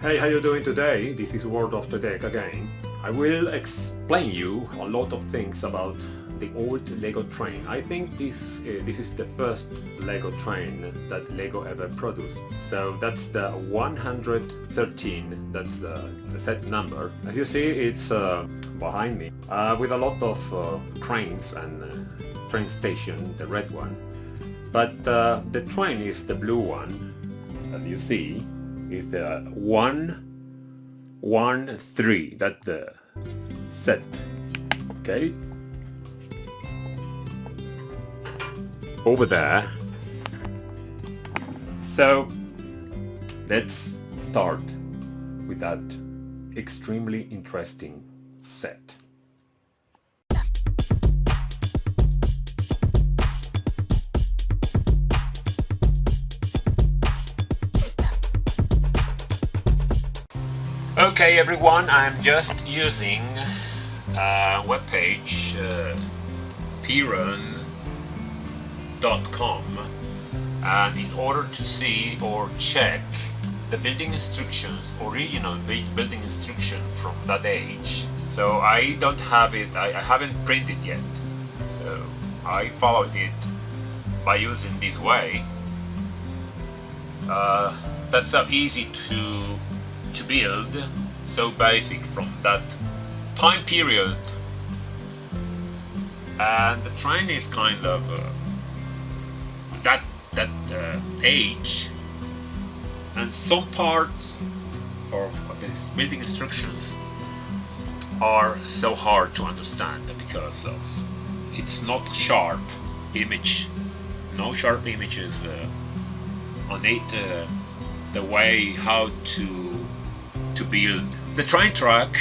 Hey, how you doing today? This is World of TREDEC again. I will explain you a lot of things about the old Lego train. I think this is the first Lego train that Lego ever produced. So that's the 113. That's the set number. As you see, it's behind me with a lot of cranes and train station, the red one. But the train is the blue one, as you see. Is the 113. That's the set. Okay. Over there. So let's start with that extremely interesting set. Okay everyone, I'm just using a webpage prun.com, and in order to see or check the building instructions, original building instruction from that age. So I don't have it, I haven't printed yet, so I followed it by using this way. That's so easy to build, so basic from that time period, and the train is kind of that age, and some parts of these building instructions are so hard to understand because of it's not sharp image, no sharp images on it, the way how to build the train track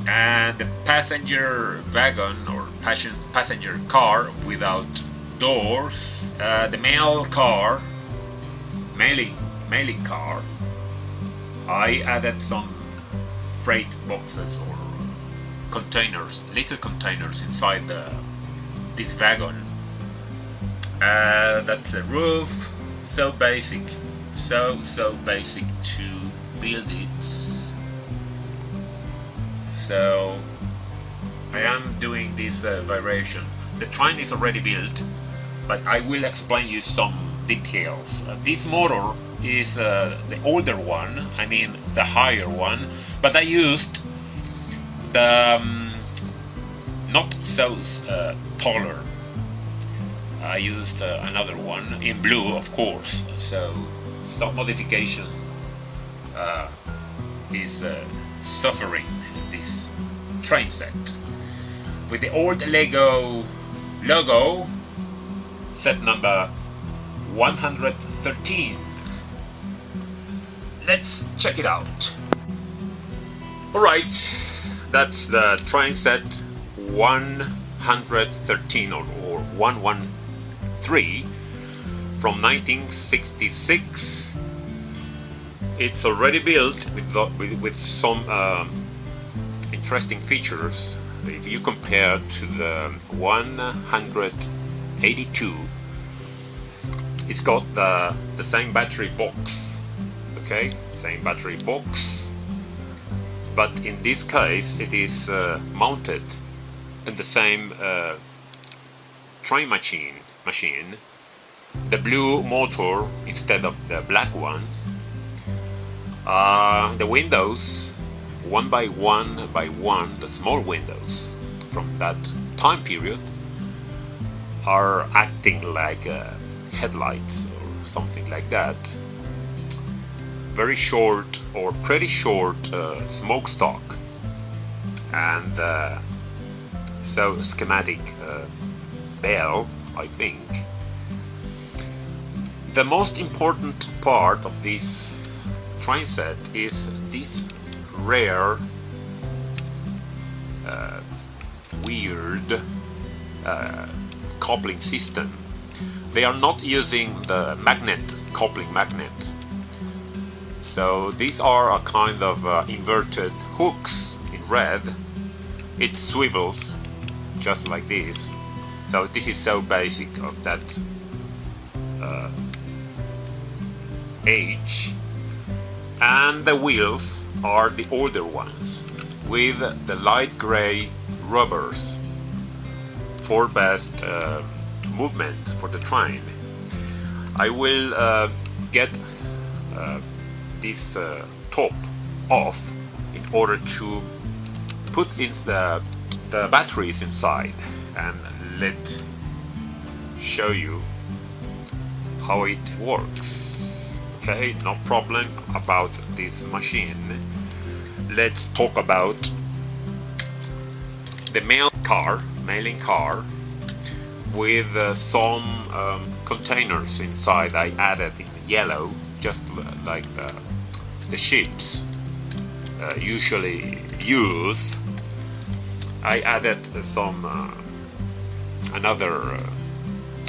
and the passenger wagon or passenger car without doors, the mailing car. I added some freight boxes or containers, little containers inside this wagon. That's a roof. So basic, so basic to build it. So I am doing this variation. The train is already built, but I will explain you some details. This motor is the older one, I mean the higher one, but I used the not so taller. I used another one in blue, of course, so some modification is suffering this train set. With the old Lego logo, set number 113. Let's check it out. Alright, that's the train set 113 or 113 from 1966. It's already built with some interesting features. If you compare to the 182, it's got the same battery box. Okay, same battery box, but in this case it is mounted in the same train machine. The blue motor instead of the black one. The windows, one by one, the small windows from that time period are acting like headlights or something like that. Very short or pretty short smokestack, and so schematic bell, I think. The most important part of this train set is this rare weird coupling system. They are not using the coupling magnet, so these are a kind of inverted hooks in red. It swivels just like this, so this is so basic of that age. And and the wheels are the older ones with the light gray rubbers for best movement for the train. I will get this top off in order to put in the batteries inside, and let show you how it works. Okay, no problem about this machine. Let's talk about the mailing car with some containers inside. I added in yellow, just like the ships usually use. I added some another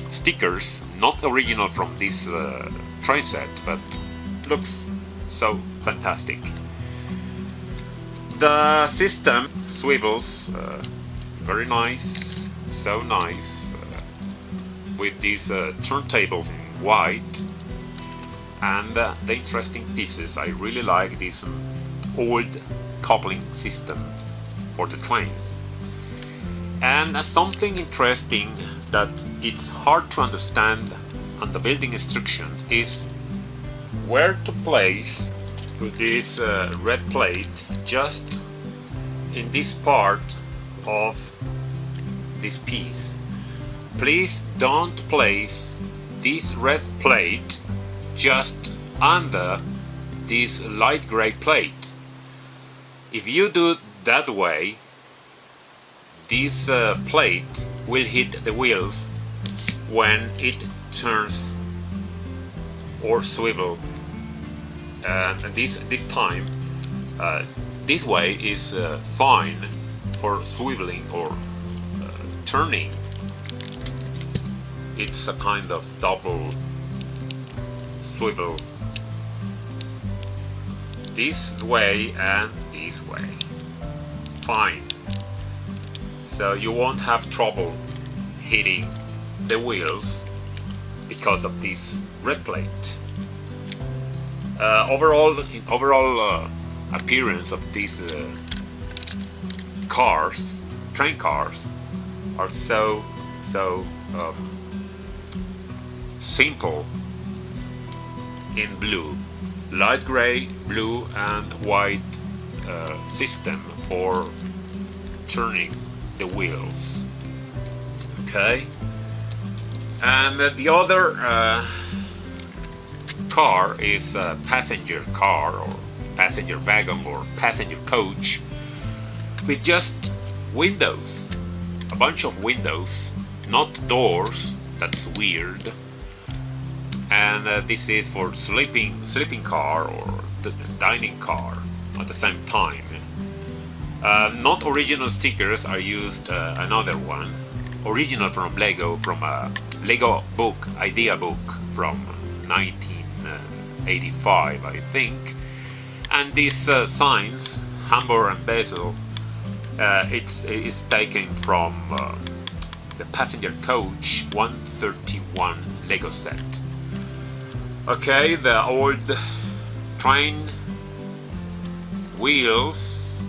stickers, not original from this train set, but looks so fantastic. The system swivels very nice, so nice, with these turntables in white, and the interesting pieces. I really like this old coupling system for the trains. And something interesting that it's hard to understand on the building instruction is where to place this red plate just in this part of this piece. Please don't place this red plate just under this light gray plate. If you do that way, this plate will hit the wheels when it turns or swivel, and this time this way is fine for swiveling or turning. It's a kind of double swivel, this way and this way, fine. So you won't have trouble hitting the wheels because of this red plate. Overall appearance of these train cars, are so simple in blue, light gray, blue and white system for turning the wheels. Okay, and the other car is a passenger car or passenger wagon or passenger coach with just windows, a bunch of windows, not doors. That's weird. And this is for sleeping car or the dining car at the same time. Not original stickers are used. Another one, original from Lego, from a Lego book, idea book from 1985, I think. And these signs, Hamburg and Basel, it's taken from the passenger coach 131 Lego set. Okay, the old train wheels.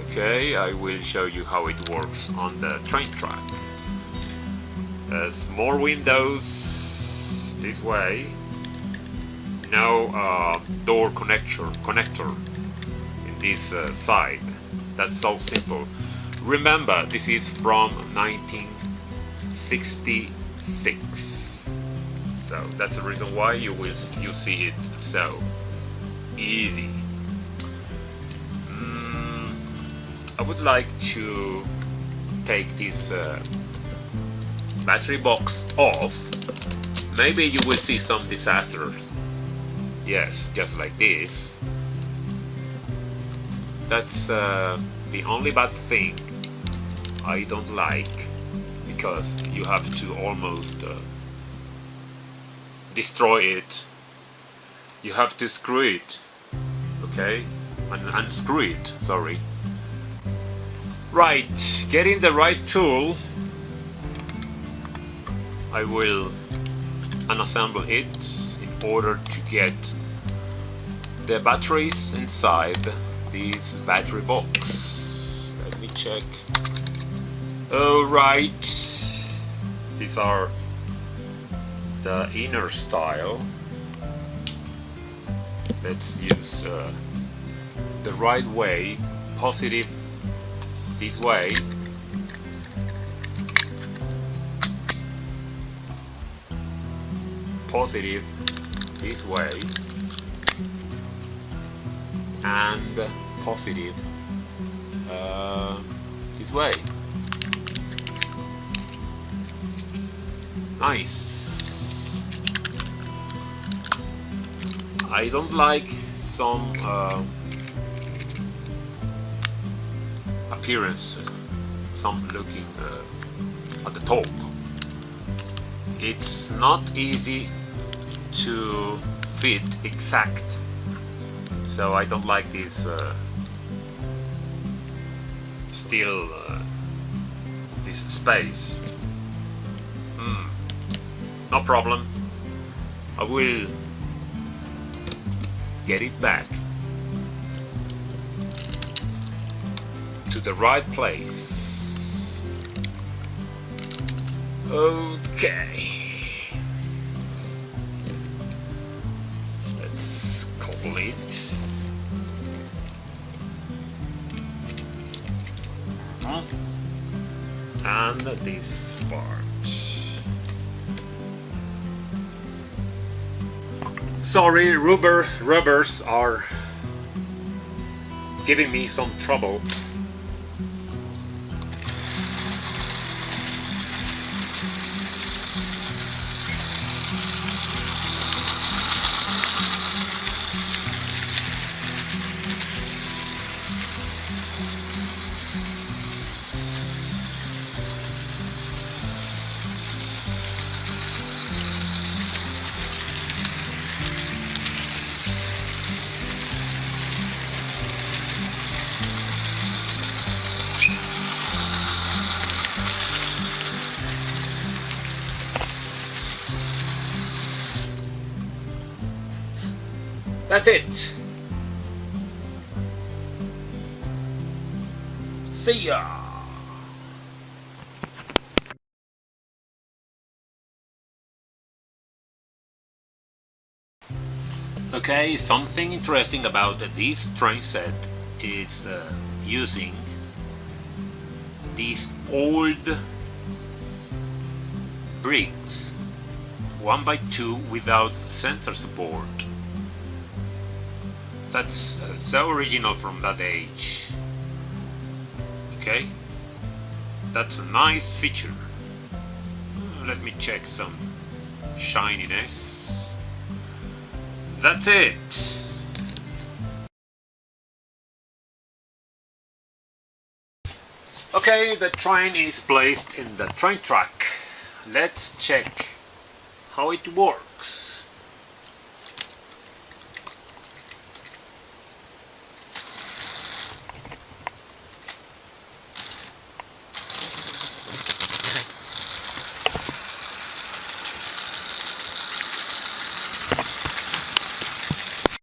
Okay, I will show you how it works on the train track. There's more windows this way. No door connector in this side. That's so simple. Remember, this is from 1966. So that's the reason why you see it so easy. I would like to take this battery box off. Maybe you will see some disasters. Yes, just like this. That's the only bad thing I don't like, because you have to almost destroy it. You have to screw it, okay, and unscrew it, sorry. Right, getting the right tool, I will unassemble it in order to get the batteries inside this battery box. Let me check. Alright, these are the inner style. Let's use the right way, positive this way, positive this way, and positive this way. Nice. I don't like some appearance, some looking at the top. It's not easy to fit exact, so I don't like this still this space. No problem, I will get it back to the right place. Okay, let's couple it. And this part. Sorry, rubbers are giving me some trouble. That's it. See ya. Okay, something interesting about this train set is using these old bricks 1x2 without center support. That's so original from that age. Okay, that's a nice feature. Let me check some shininess. That's it. Okay, the train is placed in the train track. Let's check how it works.